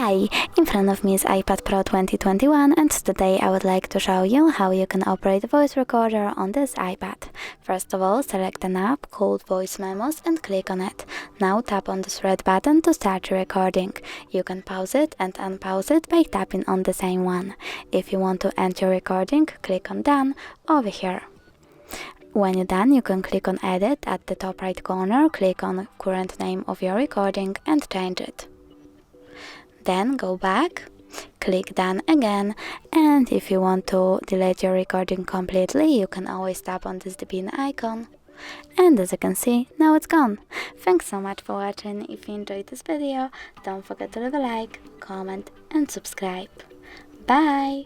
Hi, in front of me is iPad Pro 2021 and today I would like to show you how you can operate a voice recorder on this iPad. First of all, select an app called Voice Memos and click on it. Now tap on this red button to start your recording. You can pause it and unpause it by tapping on the same one. If you want to end your recording, click on Done over here. When you're done, you can click on Edit at the top right corner, click on current name of your recording and change it. Then go back, click Done again, and if you want to delete your recording completely, you can always tap on this bin icon. And as you can see, now it's gone. Thanks so much for watching. If you enjoyed this video, don't forget to leave a like, comment and subscribe. Bye!